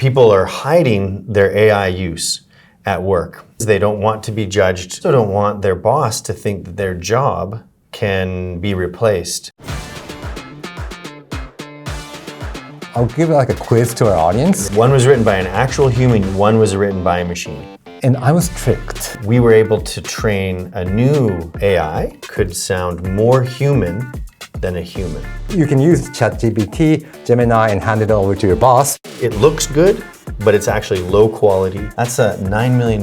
people are hiding their AI use at work. They don't want to be judged. They don't want their boss to think that their job can be replaced. I'll give like a quiz to our audience. One was written by an actual human, one was written by a machine. And I was tricked. We were able to train a new AI, could sound more human than a human. You can use ChatGPT Gemini and hand it over to your boss. It looks good, but it's actually low quality. That's $9 million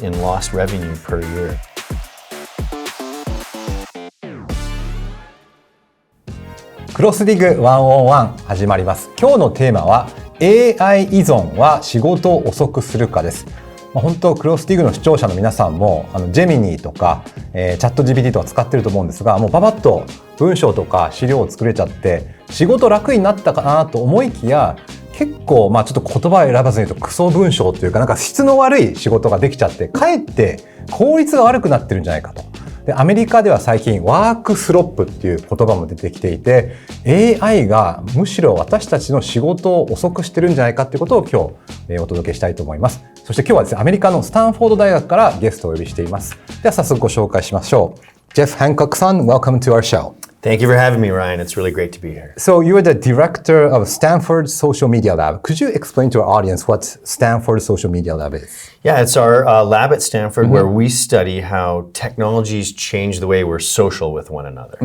in lost revenue per year. CROSS DIG 101始まります。今日のテーマは AI 依存は仕事を遅くするかです。本当CROSS DIGの視聴者の皆さんもジェミニーとか、ChatGPT とか使ってると思うんですが、もうパパッと文章とか資料を作れちゃって仕事楽になったかなと思いきや、結構ちょっと言葉を選ばずに言うとクソ文章というか、なんか質の悪い仕事ができちゃってかえって効率が悪くなってるんじゃないかと。でアメリカでは最近ワークスロップっていう言葉も出てきていて、 AI がむしろ私たちの仕事を遅くしてるんじゃないかっていうことを今日、お届けしたいと思います。そして今日はですね、アメリカのスタンフォード大学からゲストをお呼びしています。では早速ご紹介しましょう。 Jeff Hancock さん、 Welcome to our show.Thank you for having me, Ryan. It's really great to be here. So you're the director of Stanford Social Media Lab. Could you explain to our audience what Stanford Social Media Lab is? Yeah, it's our lab at Stanford where we study how technologies change the way we're social with one another.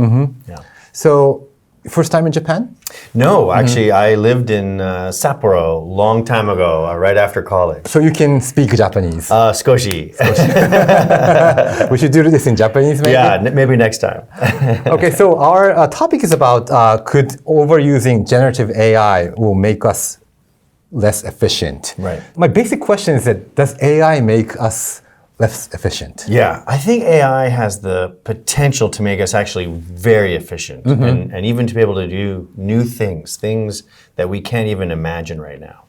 Yeah. So first time in Japan? No, actually, I lived in Sapporo a long time ago, right after college. So you can speak Japanese? 少し. We should do this in Japanese maybe? Yeah, maybe next time. Okay, so our topic is about could overusing generative AI will make us less efficient. Right. My basic question is that does AI make us less efficient? Yeah, I think AI has the potential to make us actually very efficient and even to be able to do new things that we can't even imagine right now.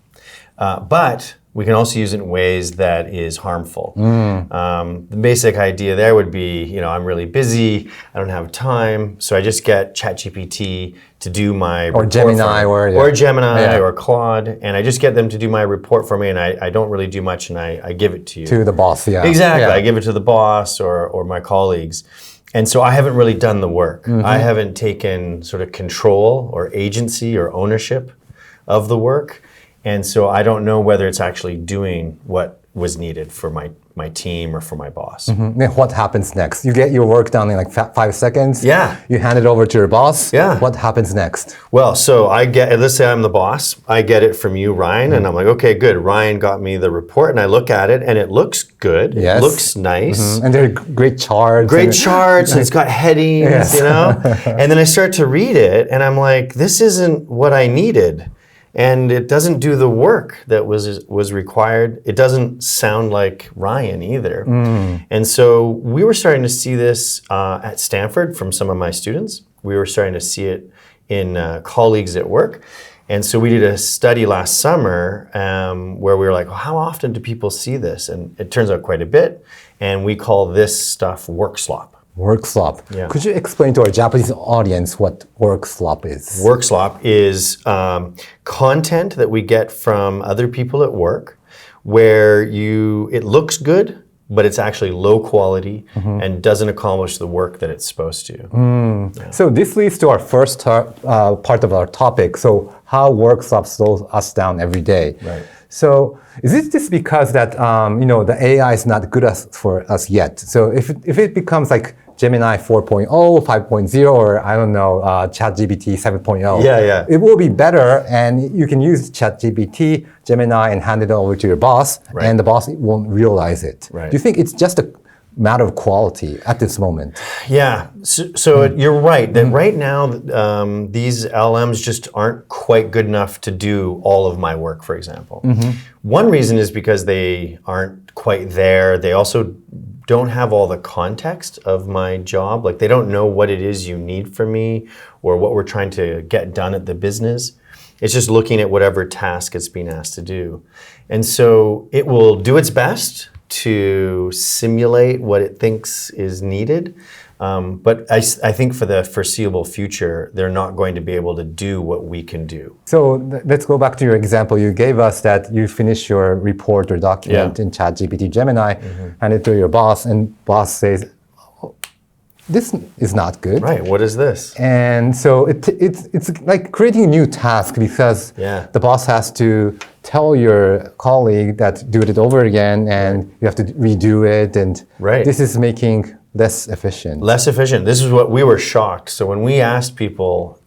But we can also use it in ways that is harmful. The basic idea there would be, I'm really busy, I don't have time, so I just get ChatGPT to do my report Gemini or Gemini or Claude, and I just get them to do my report for me, and I don't really do much, and I give it to you. To the boss, yeah. Exactly, yeah. I give it to the boss or my colleagues. And so I haven't really done the work. I haven't taken sort of control or agency or ownership of the work. And so I don't know whether it's actually doing what was needed for my team or for my boss. Then what happens next? You get your work done in like 5 seconds. Yeah. You hand it over to your boss. Yeah. What happens next? Well, so let's say I'm the boss. I get it from you, Ryan, and I'm like, okay, good. Ryan got me the report, and I look at it, and it looks good. Yes. It looks nice. And there are great charts. And it's got headings, And then I start to read it, and I'm like, this isn't what I needed. And it doesn't do the work that was required. It doesn't sound like Ryan either. And so we were starting to see this at Stanford from some of my students. We were starting to see it in colleagues at work. And so we did a study last summer where we were like, well, how often do people see this? And it turns out quite a bit. And we call this stuff work slop. Work slop. Yeah. Could you explain to our Japanese audience what work slop is? Work slop is content that we get from other people at work where it looks good, but it's actually low quality and doesn't accomplish the work that it's supposed to. Yeah. So this leads to our first part of our topic. So how work slop slows us down every day. Right. So is it just because that the AI is not good for us yet? So if it becomes like Gemini 4.0, 5.0, or I don't know, ChatGPT 7.0, it will be better, and you can use ChatGPT, Gemini, and hand it over to your boss, and the boss won't realize it. Right. Do you think it's just a matter of quality at this moment? Yeah, so you're right that right now these LMs just aren't quite good enough to do all of my work, for example. One reason is because they aren't quite there. They also don't have all the context of my job. Like they don't know what it is you need from me or what we're trying to get done at the business. It's just looking at whatever task it's being asked to do. And so it will do its best to simulate what it thinks is needed. But I think for the foreseeable future, they're not going to be able to do what we can do. So let's go back to your example. You gave us that you finish your report or document in ChatGPT Gemini, hand it to your boss, and boss says, oh, this is not good. Right, what is this? And so it's like creating a new task because the boss has to tell your colleague that do it over again and you have to redo it. And this is making less efficient. Less efficient. This is what we were shocked. So when we asked people,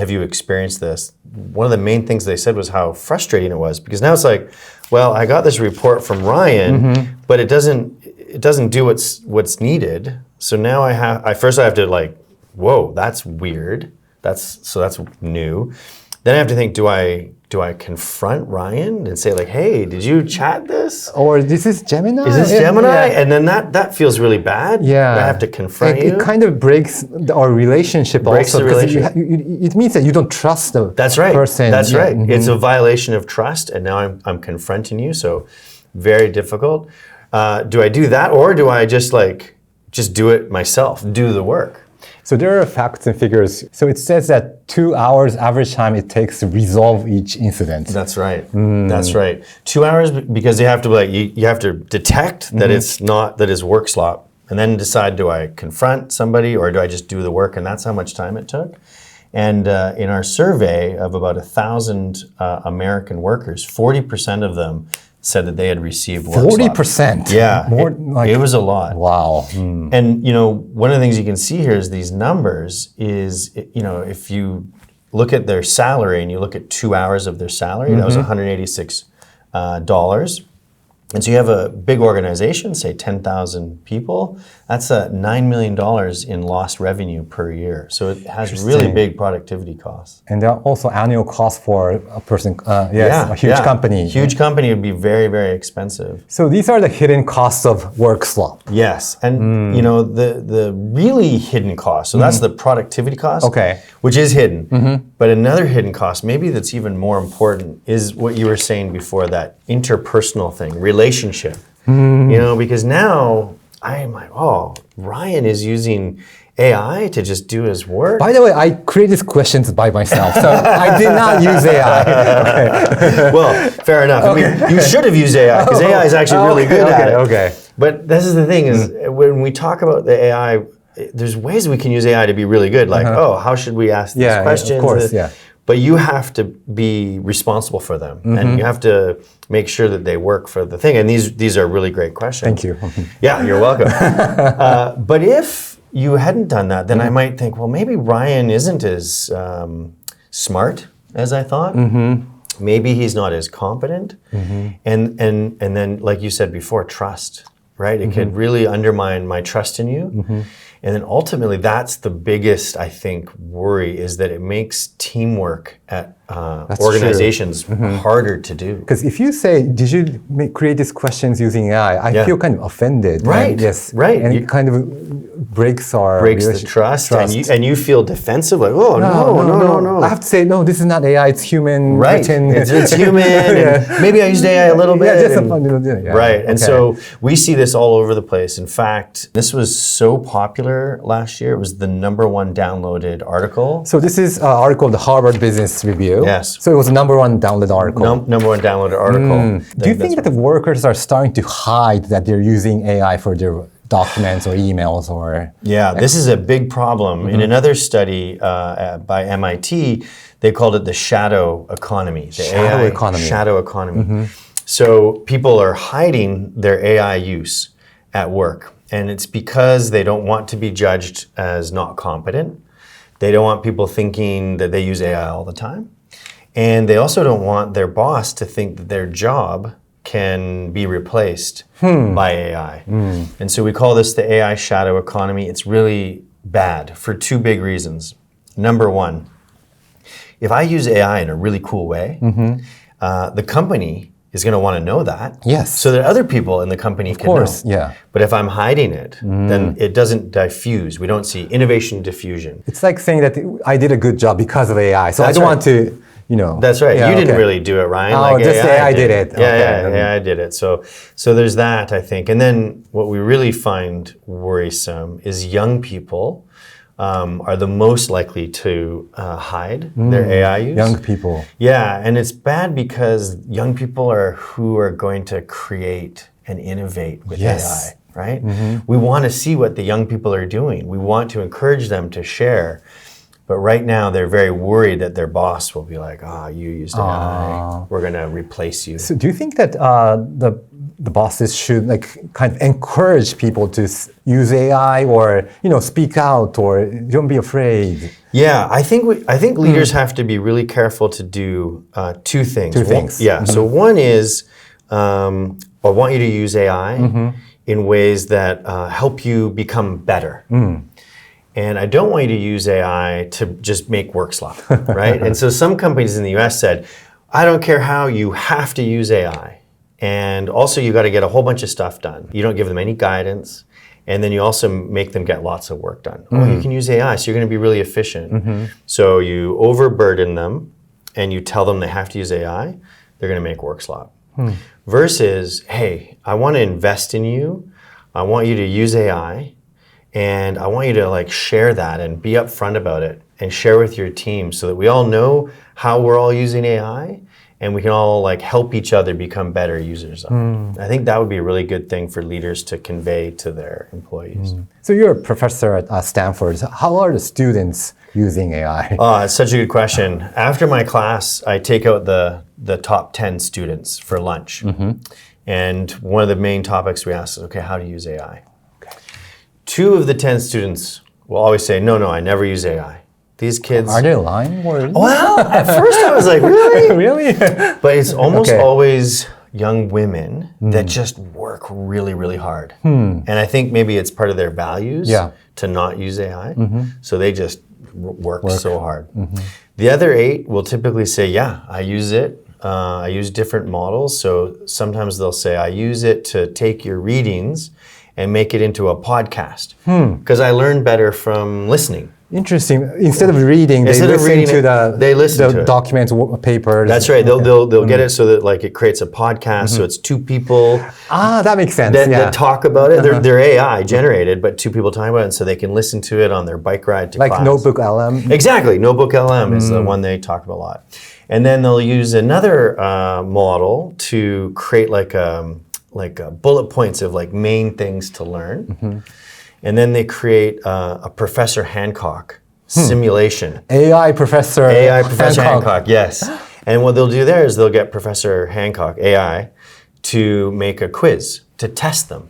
have you experienced this? One of the main things they said was how frustrating it was, because now it's like, well, I got this report from Ryan, but it doesn't do what's needed. So now I have to like, whoa, that's weird. That's new. Then I have to think, do I confront Ryan and say like, hey, did you chat this? Or this is Gemini? Is this Gemini? And then that feels really bad. Yeah. I have to confront you. It kind of breaks our relationship breaks also. The relationship. It means that you don't trust the person. That's right. It's a violation of trust, and now I'm confronting you, so very difficult. Do I do that, or do I just do it myself, do the work? So there are facts and figures. So it says that 2 hours average time it takes to resolve each incident. That's right. That's right. 2 hours because you have to you have to detect that that is work slop, and then decide, do I confront somebody or do I just do the work? And that's how much time it took. And in our survey of about 1,000 American workers, 40% of them said that they had received work 40%? Yeah. It was a lot. Wow. And, one of the things you can see here is these numbers is, if you look at their salary and you look at 2 hours of their salary, that was $186. And so you have a big organization, say 10,000 people, that's $9 million in lost revenue per year. So it has really big productivity costs. And there are also annual costs for a person, a huge company. Huge company would be very, very expensive. So these are the hidden costs of work slop. Yes, and the really hidden cost, so that's the productivity cost, which is hidden. But another hidden cost, maybe that's even more important, is what you were saying before, that interpersonal thing, relationship. Because now I'm like, oh, Ryan is using AI to just do his work. By the way, I created these questions by myself, so I did not use AI. Well, fair enough. I mean, you should have used AI, because AI is actually really good at it. But this is the thing, is when we talk about the AI, there's ways we can use AI to be really good, like, how should we ask these questions? Of course, But you have to be responsible for them, and you have to make sure that they work for the thing. And these are really great questions. Thank you. Yeah, you're welcome. But if you hadn't done that, then I might think, well, maybe Ryan isn't as smart as I thought. Maybe he's not as competent. And then, like you said before, trust, right? It could really undermine my trust in you. And then ultimately, that's the biggest, I think, worry, is that it makes teamwork at organizations harder to do. Because if you say, did you create these questions using AI, I feel kind of offended. Right. Yes. Right. And it kind of breaks the trust. And you feel defensive, like, oh, no. I have to say, no, this is not AI, it's human. Right. It's human. And maybe I used AI a little bit. Right. And so we see this all over the place. In fact, this was so popular last year. It was the #1 downloaded article. So this is an article of the Harvard Business Review. Yes. So it was the #1 downloaded article. #1 downloaded article. Do you think that the workers are starting to hide that they're using AI for their documents or emails or? Yeah, this is a big problem. In another study by MIT, they called it the shadow economy. The shadow economy. So people are hiding their AI use at work. And it's because they don't want to be judged as not competent. They don't want people thinking that they use AI all the time. And they also don't want their boss to think that their job can be replaced by AI. And so we call this the AI shadow economy. It's really bad for two big reasons. #1, if I use AI in a really cool way, the company is going to want to know that. Yes. So that other people in the company can know. But if I'm hiding it, then it doesn't diffuse. We don't see innovation diffusion. It's like saying that I did a good job because of AI. So I don't want to That's right. Yeah, you didn't really do it, Ryan. Oh, like just AI did it. Yeah, Okay. AI did it. So there's that, I think. And then what we really find worrisome is young people are the most likely to hide their AI use. Young people. Yeah, and it's bad because young people are who are going to create and innovate with AI, right? We want to see what the young people are doing. We want to encourage them to share. But right now, they're very worried that their boss will be like, you used AI. We're going to replace you. So do you think that the bosses should kind of encourage people to use AI or speak out or don't be afraid? Yeah, I think leaders have to be really careful to do two things. Two things. So one is I want you to use AI in ways that help you become better. And I don't want you to use AI to just make work slop, right? And so some companies in the US said, I don't care how, you have to use AI. And also you got to get a whole bunch of stuff done. You don't give them any guidance. And then you also make them get lots of work done. Oh, you can use AI, so you're going to be really efficient. So you overburden them and you tell them they have to use AI, they're going to make work slop. Versus, hey, I want to invest in you. I want you to use AI. And I want you to share that and be upfront about it and share with your team so that we all know how we're all using AI and we can all help each other become better users of it. I think that would be a really good thing for leaders to convey to their employees. So you're a professor at Stanford. How are the students using AI? It's such a good question. After my class, I take out the top 10 students for lunch. And one of the main topics we ask is, okay, how to use AI? 2 of the 10 students will always say, no, I never use AI. These kids... Are they lying? Or... Well, at first I was like, really? Really? But it's almost always young women that just work really, really hard. And I think maybe it's part of their values to not use AI. So they just work so hard. The other 8 will typically say, yeah, I use it. I use different models. So sometimes they'll say, I use it to take your readings and make it into a podcast. Because I learn better from listening. Interesting. Instead of reading, they listen to the documents, papers. That's right. They'll get it so that it creates a podcast. So it's 2 people. That makes sense. That talk about it. They're AI generated, but 2 people talking about it, and so they can listen to it on their bike ride to class. Like Notebook LM. Exactly. Notebook LM is the one they talk about a lot. And then they'll use another model to create bullet points of main things to learn. And then they create a Professor Hancock simulation. AI Professor Hancock, yes. And what they'll do there is they'll get Professor Hancock, AI, to make a quiz, to test them,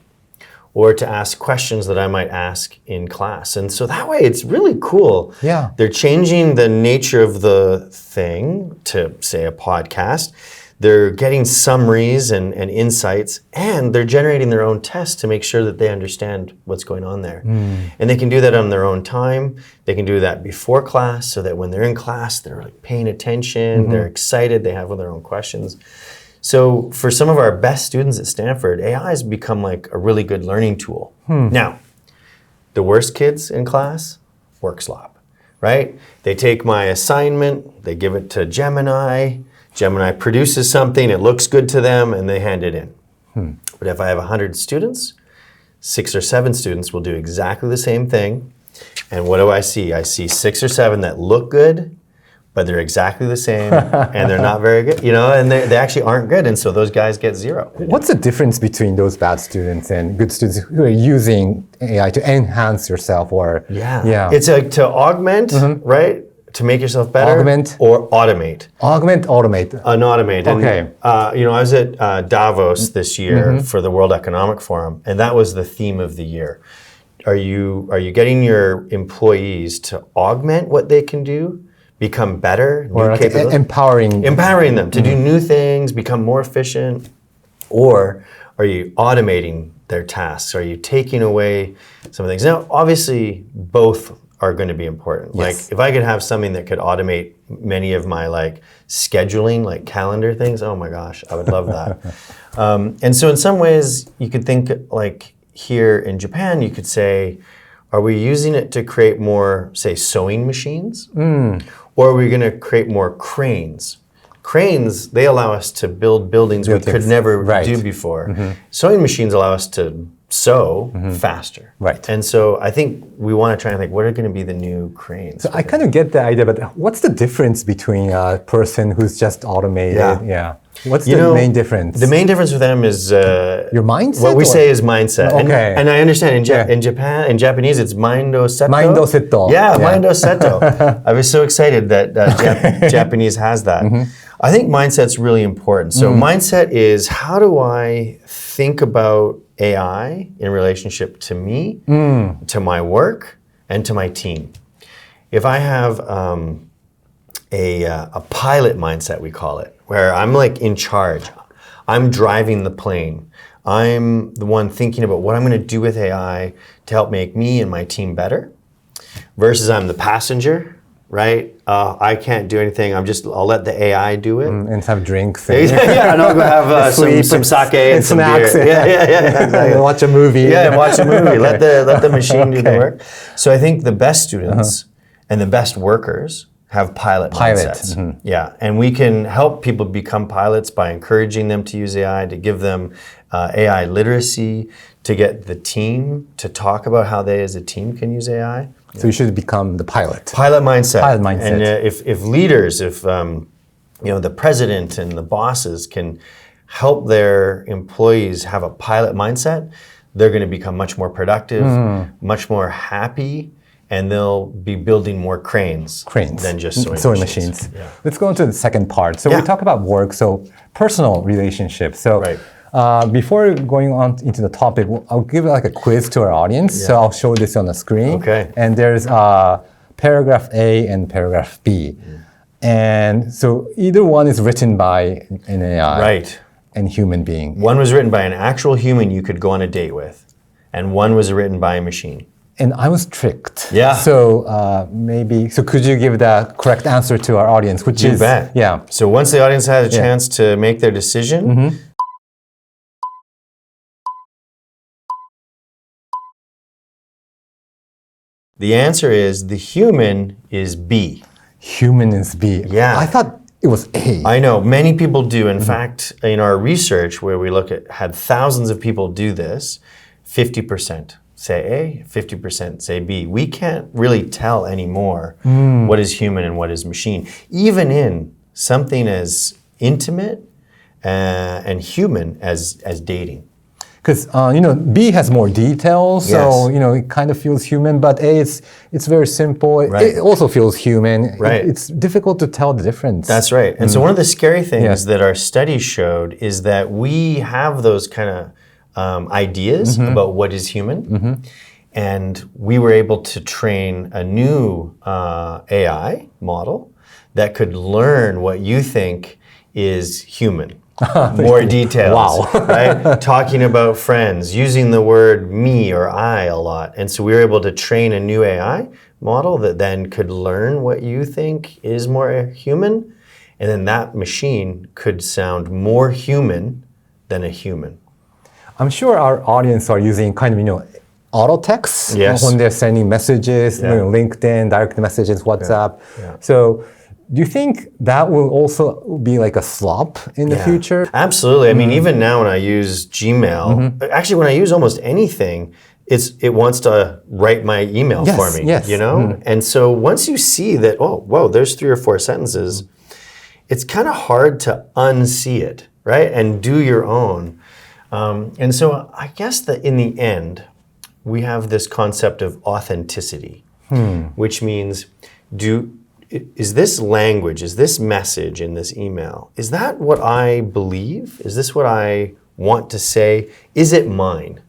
or to ask questions that I might ask in class. And so that way it's really cool. Yeah. They're changing the nature of the thing to, say, a podcast. They're getting summaries and insights, and they're generating their own tests to make sure that they understand what's going on there. And they can do that on their own time. They can do that before class so that when they're in class, they're paying attention, they're excited, they have their own questions. So for some of our best students at Stanford, AI has become a really good learning tool. Now, the worst kids in class, work slop, right? They take my assignment, they give it to Gemini produces something, it looks good to them, and they hand it in. But if I have 100 students, 6 or 7 students will do exactly the same thing. And what do I see? I see 6 or 7 that look good, but they're exactly the same, and they're not very good, and they actually aren't good, and so those guys get 0. What's the difference between those bad students and good students who are using AI to enhance yourself or... Yeah. It's to augment, right? To make yourself better, augment or automate. Automate. Automate. Okay. And, I was at Davos this year for the World Economic Forum, and that was the theme of the year. Are you getting your employees to augment what they can do, become better, or empowering them to do new things, become more efficient, or are you automating their tasks? Are you taking away some of the things? Now, obviously, both are going to be important. Yes. If I could have something that could automate many of my scheduling, calendar things, oh my gosh, I would love that. And so in some ways, you could think here in Japan, you could say, are we using it to create more, say, sewing machines? Or are we going to create more cranes? Cranes, they allow us to build buildings we could never do before. Sewing machines allow us to sew faster. Right. And so I think we want to try and think, what are going to be the new cranes? So I kind of get the idea, but what's the difference between a person who's just automated? Yeah. What's the main difference? The main difference with them is your mindset. What we say is mindset. Okay. And I understand in Japanese it's Maindo Seto. Maindo Seto. Yeah, Maindo Seto. I was so excited that Japanese has that. I think mindset's really important. So mindset is, how do I think about AI in relationship to me, to my work, and to my team? If I have a pilot mindset, we call it, where I'm like in charge. I'm driving the plane. I'm the one thinking about what I'm going to do with AI to help make me and my team better, versus I'm the passenger, right? I can't do anything. I'll let the AI do it. And have drinks. Yeah, and I'll go have some sake and some snacks. beer. Yeah, exactly. Watch a movie. Yeah, watch a movie. Let the machine do the work. So I think the best students and the best workers have pilot mindsets. Yeah, and we can help people become pilots by encouraging them to use AI, to give them AI literacy, to get the team to talk about how they as a team can use AI. So you should become the pilot. Pilot mindset. Pilot mindset. And if leaders, if the president and the bosses can help their employees have a pilot mindset, they're going to become much more productive, much more happy, and they'll be building more cranes than just sewing machines. Yeah. Let's go into the second part. So we talk about work, so personal relationships. So before going on into the topic, I'll give like a quiz to our audience. So I'll show this on the screen. Okay. And there's paragraph A and paragraph B. And so either one is written by an AI and human being. One was written by an actual human you could go on a date with, and one was written by a machine. And I was tricked. Yeah. So so could you give the correct answer to our audience, which you is bet. Yeah. So once the audience has a chance to make their decision, the answer is the human is B. Human is B. Yeah. I thought it was A. I know, many people do. In fact, in our research where we had thousands of people do this, 50% say A, 50% say B. We can't really tell anymore what is human and what is machine, even in something as intimate and human as dating. Because B has more details, so it kind of feels human. But A, it's very simple. It also feels human. Right. It's difficult to tell the difference. That's right. And so one of the scary things that our study showed is that we have those kind of ideas about what is human, and we were able to train a new AI model that could learn what you think is human. More details, right? Talking about friends, using the word me or I a lot. And so we were able to train a new AI model that then could learn what you think is more human, and then that machine could sound more human than a human. I'm sure our audience are using kind of, auto text when they're sending messages, LinkedIn, direct messages, WhatsApp. So do you think that will also be like a slop in the future? Absolutely. I mean, even now when I use Gmail, actually when I use almost anything, it wants to write my email for me, And so once you see that, there's 3 or 4 sentences, it's kind of hard to unsee it, right? And do your own. And so I guess that in the end, we have this concept of authenticity, which means is this language, is this message in this email, is that what I believe? Is this what I want to say? Is it mine?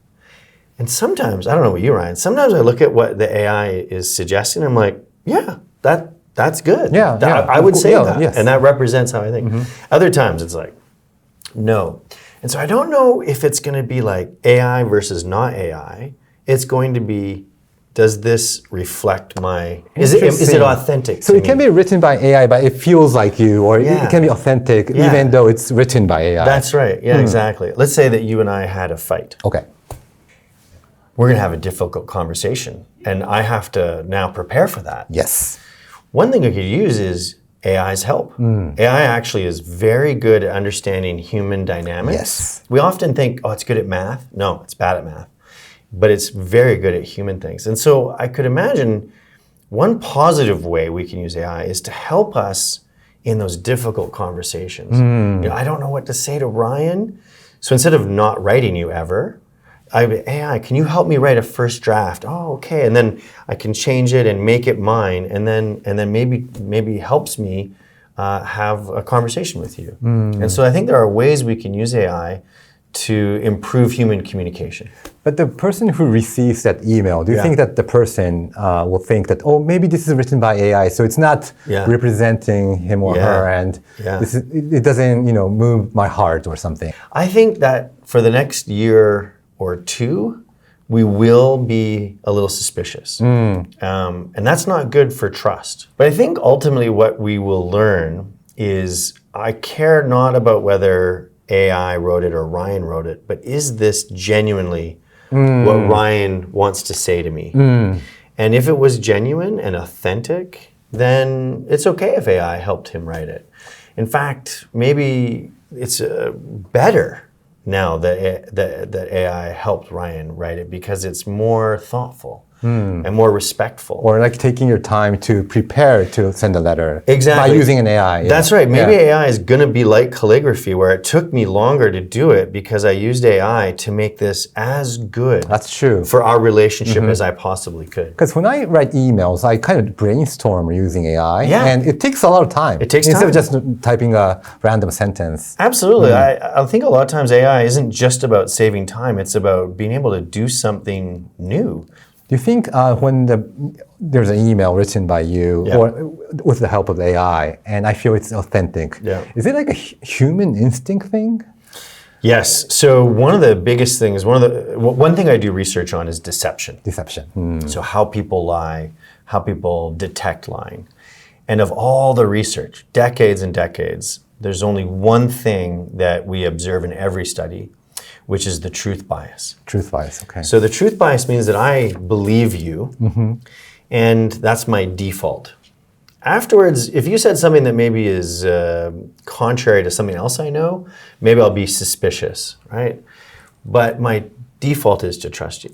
And sometimes, I don't know about you, Ryan, sometimes I look at what the AI is suggesting, I'm like, that's good. I would say that. Yes. And that represents how I think. Other times it's like, no. And so I don't know if it's going to be like AI versus not AI. It's going to be, does this reflect my, is it authentic So it can be written by AI, but it feels like you, or it can be authentic even though it's written by AI. That's right. Yeah, exactly. Let's say that you and I had a fight. Okay. We're going to have a difficult conversation, and I have to now prepare for that. Yes. One thing we could use is AI's help. AI actually is very good at understanding human dynamics. Yes. We often think, oh, it's good at math. No, it's bad at math. But it's very good at human things. And so I could imagine one positive way we can use AI is to help us in those difficult conversations. You know, I don't know what to say to Ryan. So instead of not writing you ever, AI, can you help me write a first draft? Oh, okay. And then I can change it and make it mine, and then maybe helps me have a conversation with you. And so I think there are ways we can use AI to improve human communication. But the person who receives that email, do you think that the person will think that, oh, maybe this is written by AI, so it's not representing him or her, and it doesn't, move my heart or something? I think that for the next year or two, we will be a little suspicious. And that's not good for trust. But I think ultimately what we will learn is I care not about whether AI wrote it or Ryan wrote it, but is this genuinely what Ryan wants to say to me? And if it was genuine and authentic, then it's okay if AI helped him write it. In fact, maybe it's better now that AI helped Ryan write it because it's more thoughtful and more respectful. Or like taking your time to prepare to send a letter. Exactly. By using an AI. That's right. Maybe AI is going to be like calligraphy, where it took me longer to do it because I used AI to make this as good. That's true. For our relationship as I possibly could. Because when I write emails, I kind of brainstorm using AI. And it takes a lot of time. It takes Instead time. of just typing a random sentence. Absolutely. I think a lot of times AI isn't just about saving time. It's about being able to do something new. Do you think when there's an email written by you or with the help of AI, and I feel it's authentic, is it like a human instinct thing? Yes. So one of the biggest things, one thing I do research on is deception. Deception. So how people lie, how people detect lying. And of all the research, decades and decades, there's only one thing that we observe in every study, which is the truth bias. Truth bias, okay. So the truth bias means that I believe you, and that's my default. Afterwards, if you said something that maybe is contrary to something else I know, maybe I'll be suspicious, right? But my default is to trust you.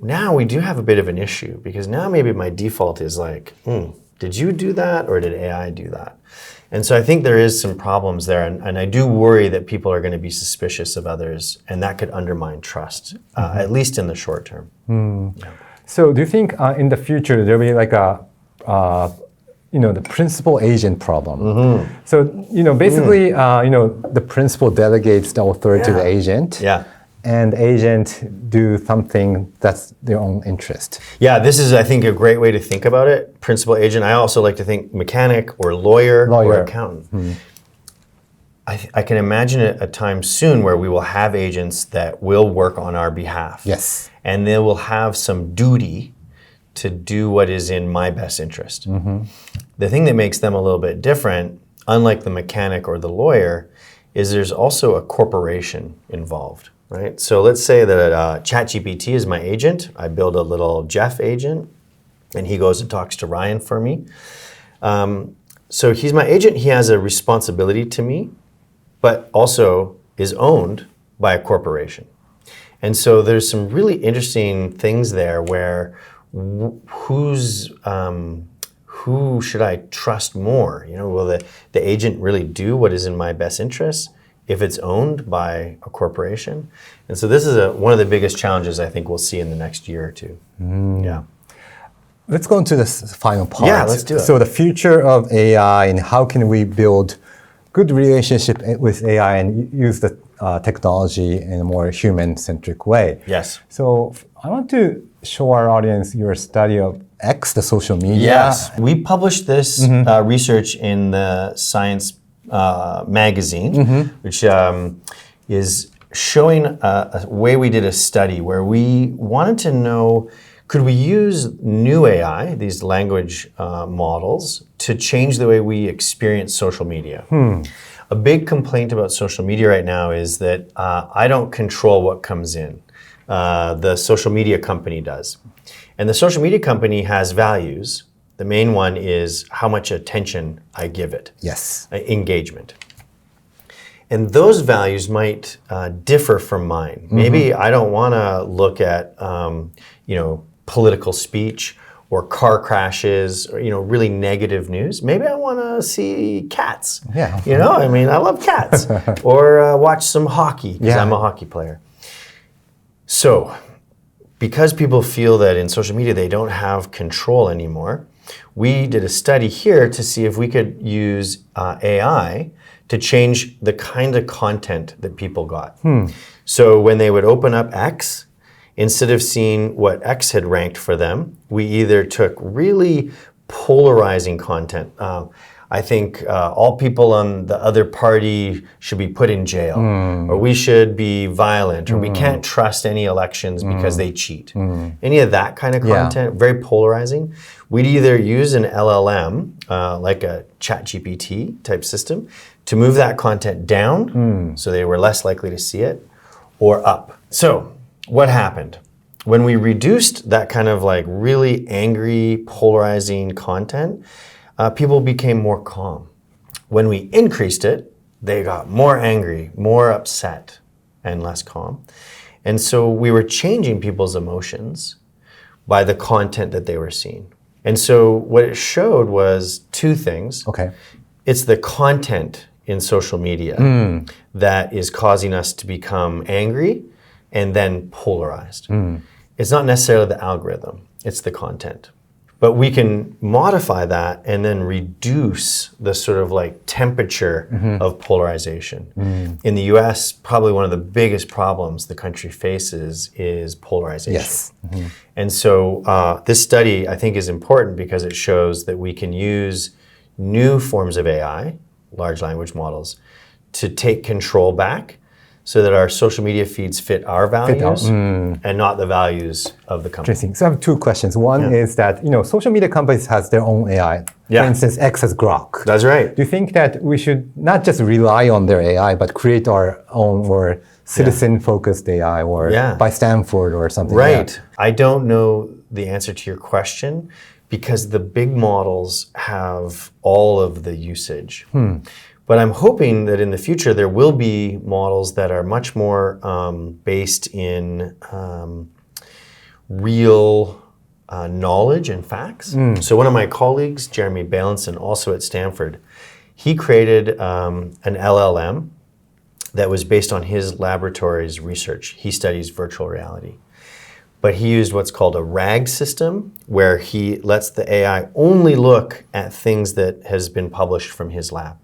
Now we do have a bit of an issue, because now maybe my default is like, did you do that or did AI do that? And so I think there is some problems there, and I do worry that people are going to be suspicious of others, and that could undermine trust, at least in the short term. So do you think in the future there'll be like the principal agent problem? So, basically, the principal delegates the authority to the agent. And agent do something that's their own interest. Yeah, this is, I think, a great way to think about it. Principal agent. I also like to think mechanic or lawyer. Or accountant. I can imagine a time soon where we will have agents that will work on our behalf. Yes. And they will have some duty to do what is in my best interest. The thing that makes them a little bit different, unlike the mechanic or the lawyer, is there's also a corporation involved. Right? So let's say that ChatGPT is my agent. I build a little Jeff agent, and he goes and talks to Ryan for me. So he's my agent. He has a responsibility to me, but also is owned by a corporation. And so there's some really interesting things there where who should I trust more? Will the agent really do what is in my best interest if it's owned by a corporation? And so this is one of the biggest challenges I think we'll see in the next year or two. Let's go into this final part. Yeah, let's do it. So the future of AI, and how can we build good relationship with AI and use the technology in a more human-centric way. Yes. So I want to show our audience your study of X, the social media. Yes. We published this research in the Science magazine, which is showing a way we did a study where we wanted to know, could we use new AI, these language models, to change the way we experience social media? A big complaint about social media right now is that I don't control what comes in. The social media company does. And the social media company has values, The main one is how much attention I give it. Yes. Engagement. And those values might differ from mine. Maybe I don't want to look at, political speech or car crashes or, really negative news. Maybe I want to see cats. Yeah. I love cats. Or watch some hockey because I'm a hockey player. So, because people feel that in social media they don't have control anymore, we did a study here to see if we could use AI to change the kind of content that people got. So when they would open up X, instead of seeing what X had ranked for them, we either took really polarizing content. I think all people on the other party should be put in jail, or we should be violent, or we can't trust any elections because they cheat. Any of that kind of content, very polarizing. We'd either use an LLM, like a ChatGPT type system, to move that content down so they were less likely to see it, or up. So what happened? When we reduced that kind of like really angry, polarizing content, people became more calm. When we increased it, they got more angry, more upset, and less calm. And so we were changing people's emotions by the content that they were seeing. And so what it showed was two things. Okay. It's the content in social media that is causing us to become angry and then polarized. It's not necessarily the algorithm, it's the content. But we can modify that and then reduce the sort of like temperature of polarization. In the US, probably one of the biggest problems the country faces is polarization. Yes. And so this study, I think, is important because it shows that we can use new forms of AI, large language models, to take control back so that our social media feeds fit our values and not the values of the company. Interesting. So I have two questions. One is that, social media companies has their own AI. Yeah. For instance, X has Grok. That's right. Do you think that we should not just rely on their AI, but create our own or citizen-focused AI or by Stanford or something like that? Right. I don't know the answer to your question because the big models have all of the usage. But I'm hoping that in the future there will be models that are much more based in real knowledge and facts. So one of my colleagues, Jeremy Bailenson, also at Stanford, he created an LLM that was based on his laboratory's research. He studies virtual reality. But he used what's called a RAG system, where he lets the AI only look at things that has been published from his lab.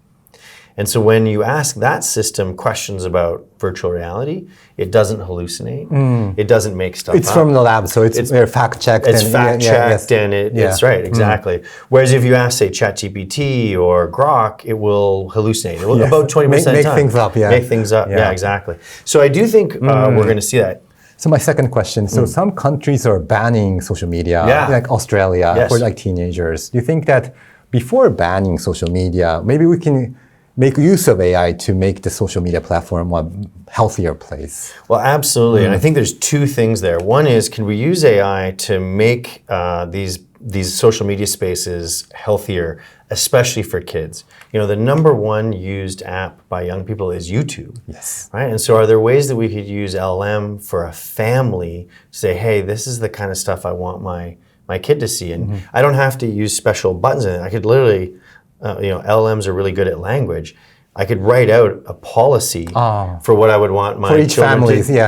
And so when you ask that system questions about virtual reality, it doesn't hallucinate. It doesn't make stuff up. It's from the lab, so it's fact-checked. It's fact-checked, and it's right, exactly. Whereas if you ask, say, ChatGPT or Grok, it will hallucinate. It will, about 20% make time. things up, Make things up, yeah, exactly. So I do think we're going to see that. So my second question, so some countries are banning social media, like Australia, for like teenagers. Do you think that before banning social media, maybe we can make use of AI to make the social media platform a healthier place? Well, absolutely. And I think there's two things there. One is, can we use AI to make these social media spaces healthier, especially for kids? The number one used app by young people is YouTube. Yes. Right? And so are there ways that we could use LLM for a family to say, hey, this is the kind of stuff I want my kid to see. And I don't have to use special buttons in it. I could literally, LLMs are really good at language. I could write out a policy for what I would want my for each children family.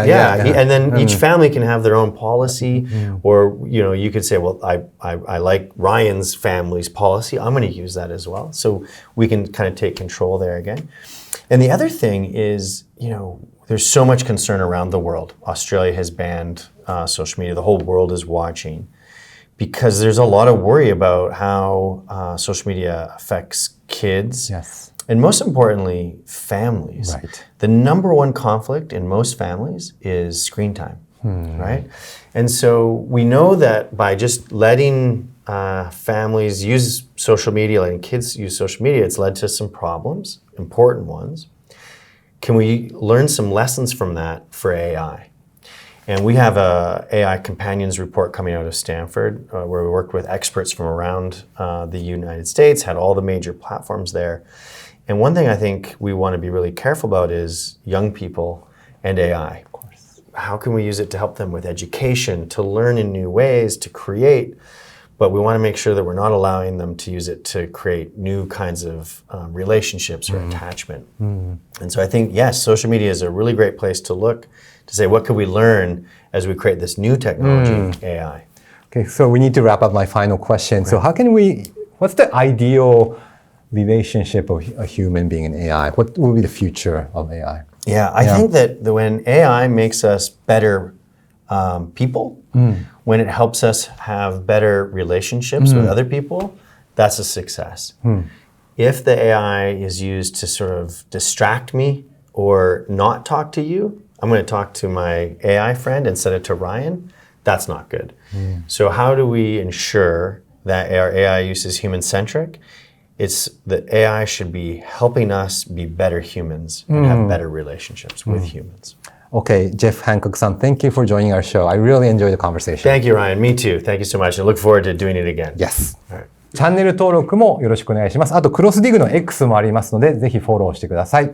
And then each family can have their own policy, or you could say, well, I like Ryan's family's policy. I'm going to use that as well. So we can kind of take control there again. And the other thing is, there's so much concern around the world. Australia has banned social media. The whole world is watching because there's a lot of worry about how social media affects kids. Yes. And most importantly, families. Right. The number one conflict in most families is screen time, right? And so we know that by just letting families use social media, letting kids use social media, it's led to some problems, important ones. Can we learn some lessons from that for AI? And we have a AI companions report coming out of Stanford where we worked with experts from around the United States, had all the major platforms there. And one thing I think we want to be really careful about is young people and AI. Of course. How can we use it to help them with education, to learn in new ways, to create? But we want to make sure that we're not allowing them to use it to create new kinds of relationships or attachment. And so I think, yes, social media is a really great place to look to say, what could we learn as we create this new technology, AI? Okay, so we need to wrap up my final question. Right. So how can what's the ideal relationship of a human being and AI? What will be the future of AI? Yeah, I think that when AI makes us better people, when it helps us have better relationships with other people, that's a success. If the AI is used to sort of distract me or not talk to you, I'm going to talk to my AI friend instead of to Ryan, that's not good. So how do we ensure that our AI use is human-centric? It's that AI should be helping us be better humans and have better relationships with humans. Okay, Jeff Hancock-san, thank you for joining our show. I really enjoyed the conversation. Thank you, Ryan. Me too. Thank you so much. I look forward to doing it again. Yes. All right. チャンネル登録もよろしくお願いします。あと、クロスディグの X もありますので、ぜひフォローしてください。